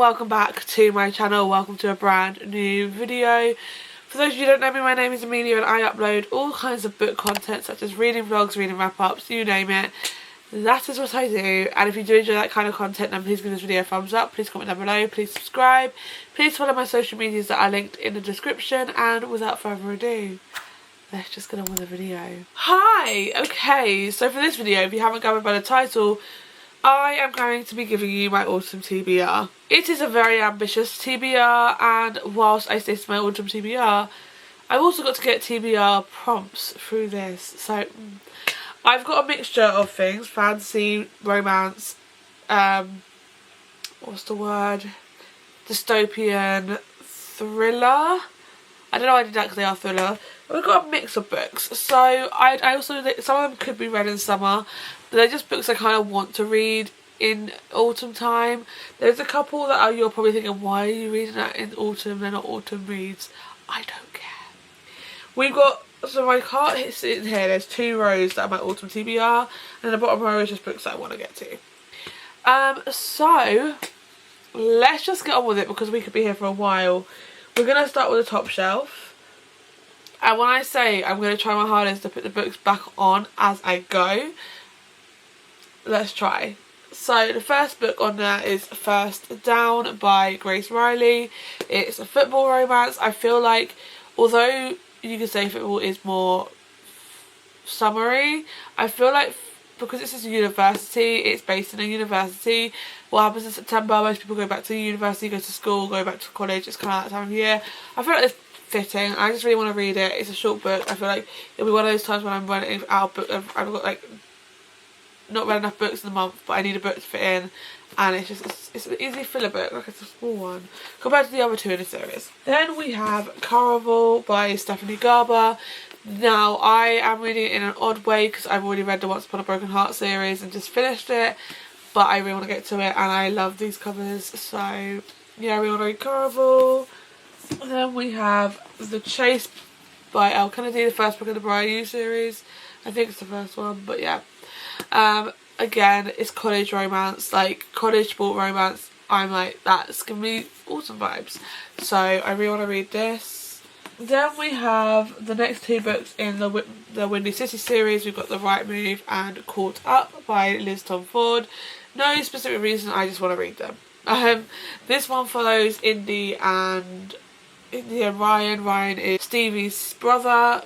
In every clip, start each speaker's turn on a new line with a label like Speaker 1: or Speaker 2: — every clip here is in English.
Speaker 1: welcome back to my channel. Welcome to a brand new video. For those of you who don't know me, my name is Amelia and I upload all kinds of book content such as reading vlogs, reading wrap-ups, you name it. That is what I do, and if you do enjoy that kind of content, then please give this video a thumbs up, please comment down below, please subscribe, please follow my social medias that are linked in the description, and without further ado, let's just get on with the video. Hi! Okay, so for this video, if you haven't gathered by the title, I am going to be giving you my autumn TBR. It is a very ambitious TBR, and whilst I say it's my autumn TBR, I've also got to get TBR prompts through this. So I've got a mixture of things: fantasy, romance, what's the word? Dystopian, thriller. I don't know why I did that because they are thriller. We've got a mix of books. So I also, some of them could be read in summer, but they're just books I kind of want to read in autumn time. There's a couple that you're probably thinking, why are you reading that in autumn? They're not autumn reads. I don't care. We've got, so my cart is sitting here, there's 2 rows that are my autumn TBR, and the bottom row is just books that I want to get to. So let's just get on with it because we could be here for a while. We're going to start with the top shelf. And when I say I'm going to try my hardest to put the books back on as I go, let's try. So the first book on there is First Down by Grace Riley. It's a football romance. I feel like, although you could say football is more summery, I feel like because this is a university, it's based in a university. What happens in September, most people go back to university, go to school, go back to college. It's kind of that time of year. I feel like it's fitting. I just really want to read it. It's a short book. I feel like it'll be one of those times when I'm running out of book. I've got like not read enough books in the month, but I need a book to fit in, and it's an easy filler book. Like, it's a small one compared to the other 2 in the series. Then we have Caraval by Stephanie Garber. Now I am reading it in an odd way because I've already read the Once Upon a Broken Heart series and just finished it, but I really want to get to it and I love these covers, so yeah, I really want to read Caraval. And then we have The Chase by Elle Kennedy, the first book in the Briar You series. I think it's the first one, but yeah. Again, it's college romance, like college sport romance. I'm like, that's gonna be autumn vibes, so I really want to read this. Then we have the next 2 books in the Windy City series. We've got The Right Move and Caught Up by Liz Tom Ford. No specific reason, I just want to read them. This one follows Indy and Ryan. Ryan is Stevie's brother,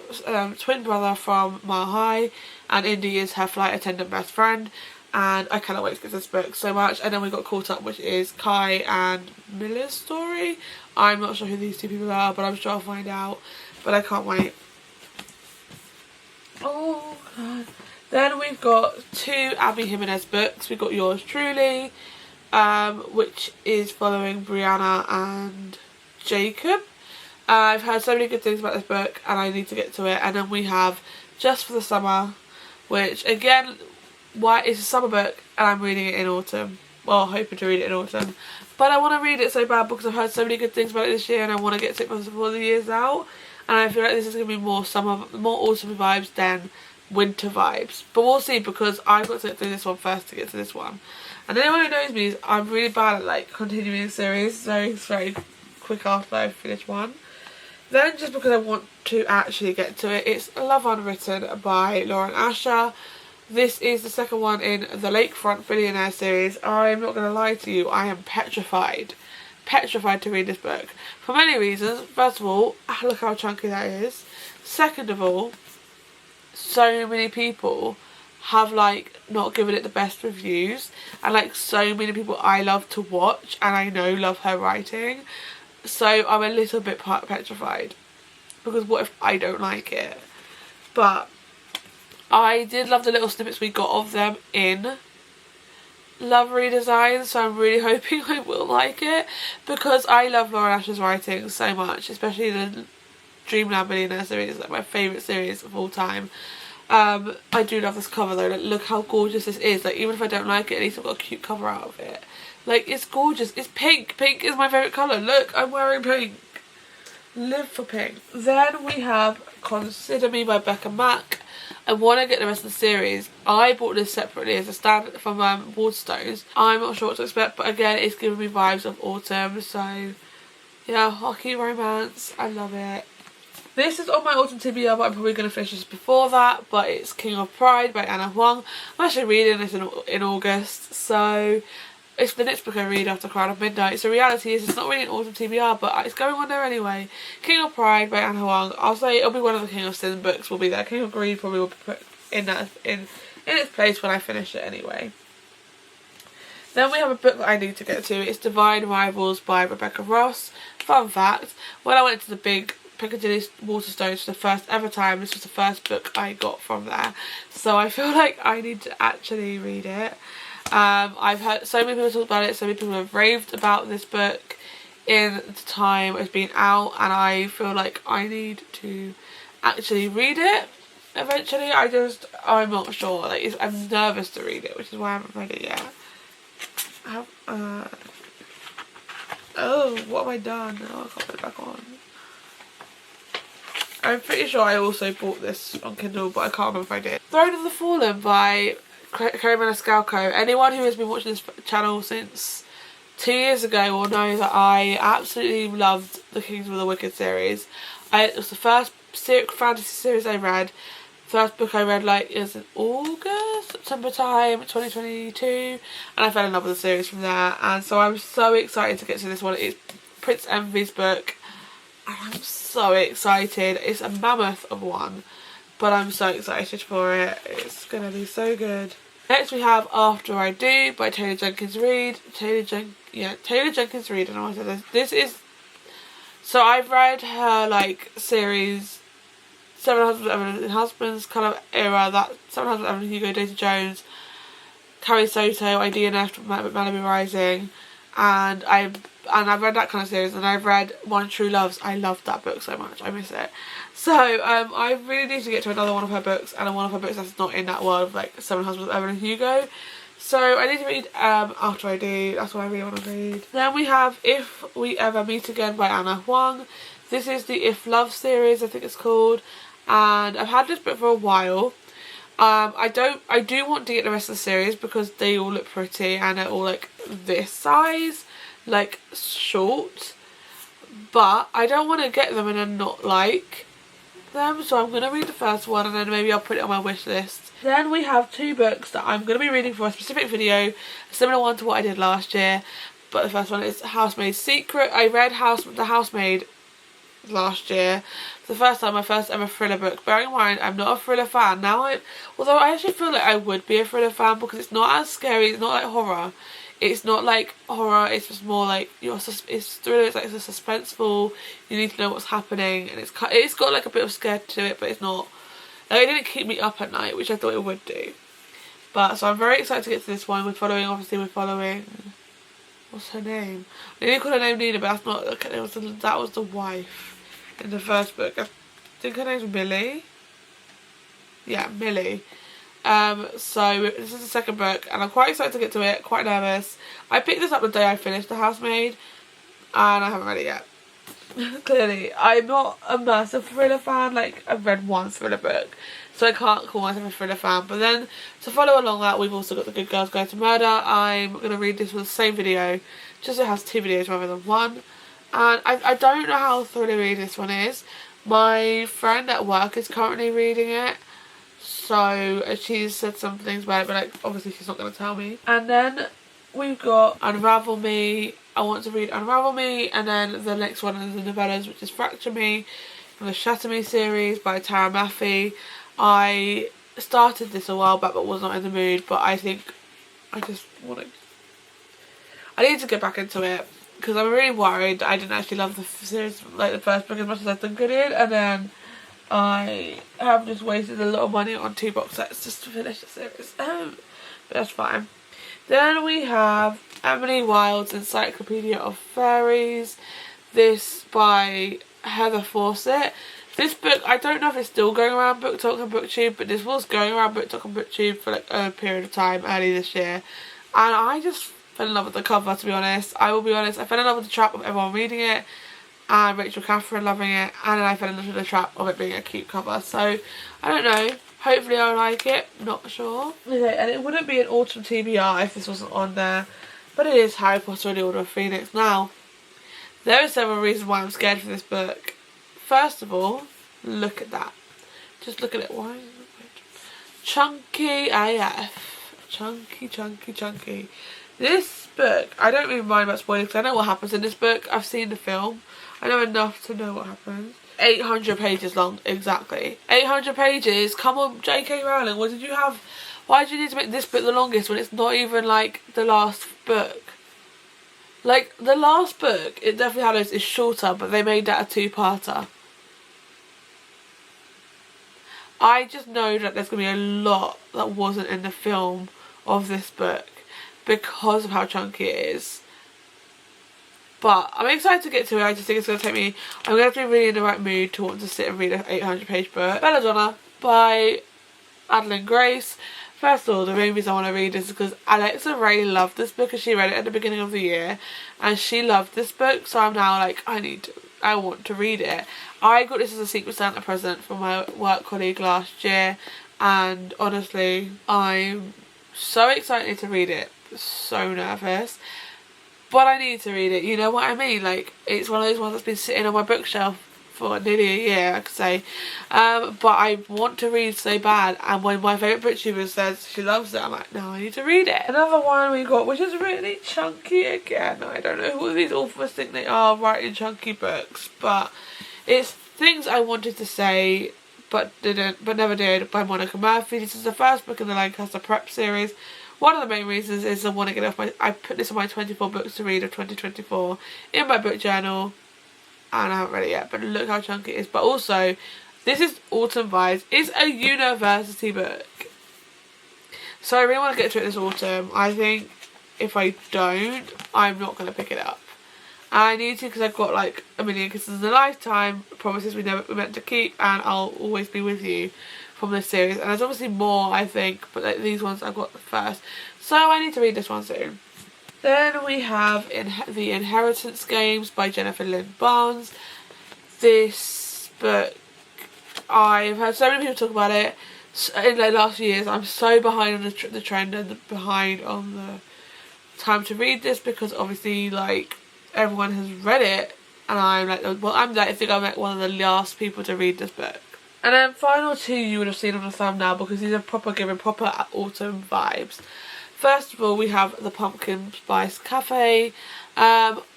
Speaker 1: twin brother from Mile High, and Indy is her flight attendant best friend, and I cannot wait to get this book so much. And then we got Caught Up, which is Kai and Miller's story. I'm not sure who these 2 people are, but I'm sure I'll find out, but I can't wait. Oh god. Then we've got 2 Abby Jimenez books. We've got Yours Truly, which is following Brianna and Jacob. I've heard so many good things about this book and I need to get to it. And then we have Just for the Summer, which again, it's a summer book and I'm reading it in autumn. Well, hoping to read it in autumn. But I want to read it so bad because I've heard so many good things about it this year and I want to get to it before the year's out. And I feel like this is going to be more autumn vibes than winter vibes. But we'll see, because I've got to get through this one first to get to this one. And anyone who knows me is I'm really bad at like continuing a series, so it's very quick after I finish one. Then, just because I want to actually get to it, it's Love Unwritten by Lauren Asher. This is the second one in the Lakefront Billionaire series. I'm not going to lie to you, I am petrified to read this book for many reasons. First of all, look how chunky that is. Second of all, so many people have like not given it the best reviews, and like so many people I love to watch and I know love her writing. So I'm a little bit petrified because what if I don't like it? But I did love the little snippets we got of them in Love Redesign, so I'm really hoping I will like it because I love Lauren Asher's writing so much, especially the Dreamland Billionaire series, like my favourite series of all time. I do love this cover though. Like, look how gorgeous this is. Like, even if I don't like it, at least I've got a cute cover out of it. Like, it's gorgeous. It's pink. Pink is my favourite colour. Look, I'm wearing pink. Live for pink. Then we have Consider Me by Becca Mack. I want to get the rest of the series. I bought this separately as a stand from Waterstones. I'm not sure what to expect, but again, it's giving me vibes of autumn, so yeah, hockey romance, I love it. This is on my autumn TBR, but I'm probably going to finish this before that, but it's King of Pride by Anna Huang. I'm actually reading this in August, so it's the next book I read after Crown of Midnight. So reality is it's not really an autumn TBR, but it's going on there anyway. King of Pride by Anna Huang. I'll say it'll be one of the King of Sin books will be there. King of Greed probably will be put in its place when I finish it anyway. Then we have a book that I need to get to. It's Divine Rivals by Rebecca Ross. Fun fact, when I went to the big Piccadilly Waterstones for the first ever time, this was the first book I got from there. So I feel like I need to actually read it. I've heard so many people talk about it, so many people have raved about this book in the time it's been out, and I feel like I need to actually read it eventually. I'm not sure, like I'm nervous to read it, which is why I haven't read it yet. Oh, what have I done? Oh, I can't put it back on. I'm pretty sure I also bought this on Kindle, but I can't remember if I did. Throne of the Fallen by Kerry Maniscalco. Anyone who has been watching this channel since 2 years ago will know that I absolutely loved the Kingdom of the Wicked series. It was the first fantasy series I read. First book I read like is in August, September time, 2022, and I fell in love with the series from there. And so I'm so excited to get to this one. It's Prince Envy's book, and I'm so excited. It's a mammoth of one, but I'm so excited for it. It's gonna be so good. Next we have After I Do by Taylor Jenkins Reid. Taylor Jenkins Reid. I don't know what I said. This is, so I've read her like series 7 Husbands kind of era, that 7 Husbands, Hugo, Daisy Jones, Carrie Soto, IDNF, Malibu Rising, and I've read that kind of series, and I've read One True Loves. I loved that book so much, I miss it. So I really need to get to another one of her books, and one of her books that's not in that world, like 7 Husbands, Evan and Hugo. So I need to read After I Do. That's what I really want to read. Then we have If We Ever Meet Again by Anna Huang. This is the If Love series, I think it's called. And I've had this book for a while. I do want to get the rest of the series because they all look pretty and they're all like this size, like short. But I don't want to get them and then not like them, so I'm going to read the first one and then maybe I'll put it on my wish list. Then we have 2 books that I'm going to be reading for a specific video, a similar one to what I did last year. But the first one is Housemaid's Secret. I read The Housemaid last year. The first time, my first ever thriller book. Bearing in mind, I'm not a thriller fan. Although I actually feel like I would be a thriller fan because it's not as scary, it's not like horror. It's not like horror, it's just more like, it's thriller, it's like it's a suspenseful, you need to know what's happening, and it's got like a bit of scare to it, but it's not, like it didn't keep me up at night, which I thought it would do. But, so I'm very excited to get to this one. We're following, what's her name? I didn't call her name Nina, but that's not, that was the wife in the first book. I think her name's Millie. Yeah, Millie. So this is the second book and I'm quite excited to get to it, quite nervous. I picked this up the day I finished The Housemaid and I haven't read it yet. Clearly, I'm not a massive thriller fan, like I've read one thriller book, so I can't call myself a thriller fan. But then, to follow along that, we've also got The Good Girls Guide to Murder. I'm going to read this with the same video, just so it has 2 videos rather than one. And I don't know how thrillery this one is. My friend at work is currently reading it, so she's said some things about it, but like obviously she's not going to tell me. And then we've got Unravel Me. I want to read Unravel Me, and then the next one is the novellas, which is Fracture Me from the Shatter Me series by Tara Maffey. I started this a while back but was not in the mood, but I think I need to get back into it because I'm really worried I didn't actually love the series, like the first book, as much as I think I did, and then I have just wasted a lot of money on 2 box sets just to finish the series. But that's fine. Then we have Emily Wilde's Encyclopedia of Fairies. This by Heather Fawcett. This book, I don't know if it's still going around BookTok and BookTube, but this was going around BookTok and BookTube for like a period of time early this year. And I just fell in love with the cover, to be honest. I will be honest, I fell in love with the trap of everyone reading it. and Rachel Catherine loving it, and then I fell into the trap of it being a cute cover. So I don't know, hopefully I'll like it, not sure. Okay, and it wouldn't be an autumn TBR if this wasn't on there, but it is Harry Potter and the Order of Phoenix. Now, there are several reasons why I'm scared for this book. First of all, look at that. Just look at it. Why is it chunky AF? Chunky, chunky, chunky. This book, I don't even mind about spoilers because I know what happens in this book. I've seen the film. I know enough to know what happens. 800 pages long, exactly. 800 pages? Come on, J.K. Rowling, what did you have? Why did you need to make this book the longest when it's not even, like, the last book? Like, the last book, it definitely had is shorter, but they made that a two-parter. I just know that there's going to be a lot that wasn't in the film of this book because of how chunky it is. But I'm excited to get to it. I just think it's going to take me... I'm going to have to be really in the right mood to want to sit and read an 800-page book. Belladonna by Adeline Grace. First of all, the main reason I want to read this is because Alexa Ray loved this book and she read it at the beginning of the year. And she loved this book, so I'm now like, I want to read it. I got this as a Secret Santa present from my work colleague last year. And honestly, I'm so excited to read it. So nervous. But I need to read it, you know what I mean? Like, it's one of those ones that's been sitting on my bookshelf for nearly a year, I could say. But I want to read so bad, and when my favourite booktuber says she loves it, I'm like, no, I need to read it. Another one we got, which is really chunky again. I don't know who these authors think they are writing chunky books, but it's Things I Wanted to Say but never did by Monica Murphy. This is the first book in the Lancaster Prep series. One of the main reasons is I want to get off I put this on my 24 books to read of 2024 in my book journal, and I haven't read it yet, but look how chunky it is. But also, this is Autumn Vibes. It's a university book, so I really want to get to it this autumn. I think if I don't, I'm not going to pick it up. I need to because I've got like A Million Kisses in a Lifetime, Promises We Meant to Keep, and I'll Always Be With You from this series. And there's obviously more, I think, but like, these ones I've got first. So I need to read this one soon. Then we have The Inheritance Games by Jennifer Lynn Barnes. This book, I've heard so many people talk about it in the last few years. I'm so behind on the trend and behind on the time to read this because obviously like everyone has read it and I'm like, well, I think I'm like one of the last people to read this book. And then final two you would have seen on the thumbnail because these are giving proper autumn vibes. First of all, we have the Pumpkin Spice Cafe.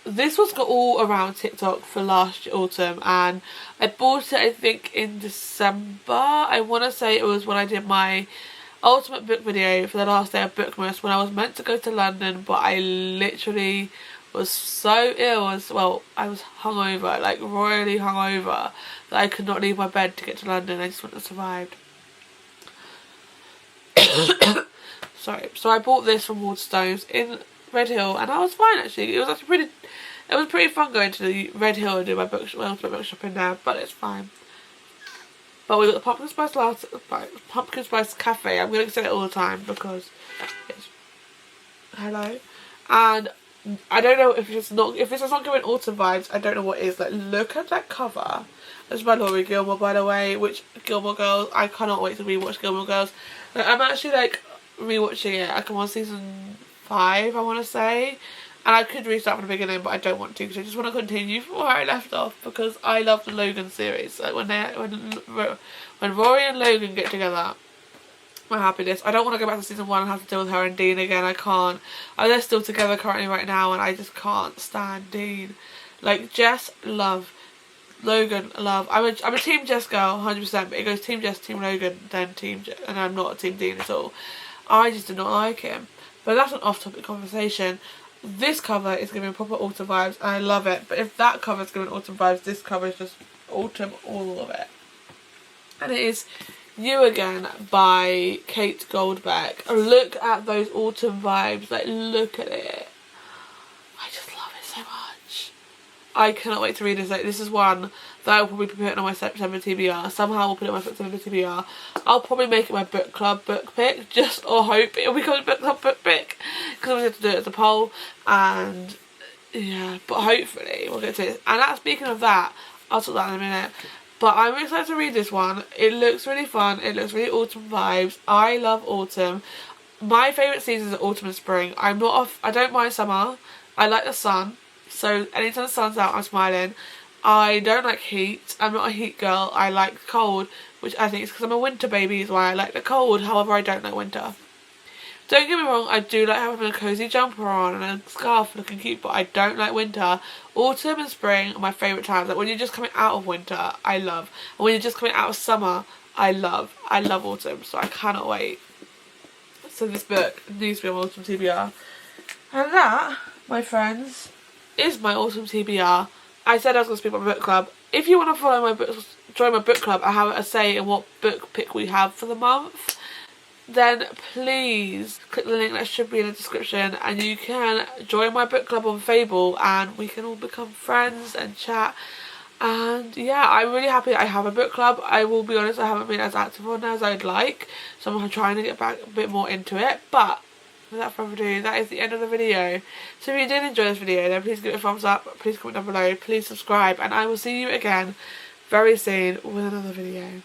Speaker 1: This was all around TikTok for last autumn, and I bought it I think in December. I want to say it was when I did my ultimate book video for the last day of Bookmas when I was meant to go to London, but I literally was so ill I was hungover, like royally hungover, that I could not leave my bed to get to London. I just wouldn't have survived. Sorry. So I bought this from Waterstones in Red Hill, and I was fine actually. It was actually pretty fun going to the Red Hill and do my book shopping there, but it's fine. But we got the Pumpkin Spice Cafe. I'm going to say it all the time because it's hello, and I don't know if it's not giving autumn vibes. I don't know what is. Like, look at that cover. That's by Laurie Gilmore, by the way. Which Gilmore Girls? I cannot wait to rewatch Gilmore Girls. Like, I'm actually like rewatching it. I'm on season 5, I want to say, and I could restart from the beginning, but I don't want to because I just want to continue from where I left off because I love the Logan series. Like when Rory and Logan get together, my happiness. I don't want to go back to season 1 and have to deal with her and Dean again. I can't. They're still together currently right now, and I just can't stand Dean. Like, Jess, love. Logan, love. I'm a Team Jess girl, 100%, but it goes Team Jess, Team Logan, then Team Jess, and I'm not a Team Dean at all. I just did not like him. But that's an off-topic conversation. This cover is giving proper autumn vibes, and I love it. But if that cover is giving autumn vibes, this cover is just autumn, all of it. And it is You Again by Kate Goldbeck. Look at those autumn vibes. Like, look at it. I just love it so much. I cannot wait to read this. Like, this is one that I'll probably be putting on my September TBR. Somehow I'll put it on my September TBR. I'll probably make it my book club book pick, or hope it'll become a book club book pick, because we have to do it as a poll. And yeah, but hopefully we'll get to it. And speaking of that, I'll talk about that in a minute. But I'm excited to read this one. It looks really fun. It looks really autumn vibes. I love autumn. My favourite seasons are autumn and spring. I don't mind summer. I like the sun. So anytime the sun's out, I'm smiling. I don't like heat. I'm not a heat girl. I like cold, which I think is because I'm a winter baby is why I like the cold. However, I don't like winter. Don't get me wrong, I do like having a cosy jumper on and a scarf looking cute, but I don't like winter. Autumn and spring are my favourite times. Like when you're just coming out of winter, I love. And when you're just coming out of summer, I love. I love autumn, so I cannot wait. So this book needs to be on autumn TBR. And that, my friends, is my autumn TBR. I said I was going to speak about my book club. If you want to follow my books, join my book club and have a say in what book pick we have for the month, then please click the link that should be in the description and you can join my book club on Fable and we can all become friends and chat. And yeah, I'm really happy I have a book club. I will be honest, I haven't been as active on as I'd like, so I'm trying to get back a bit more into it. But without further ado, that is the end of the video. So if you did enjoy this video, then please give it a thumbs up, please comment down below, please subscribe, and I will see you again very soon with another video.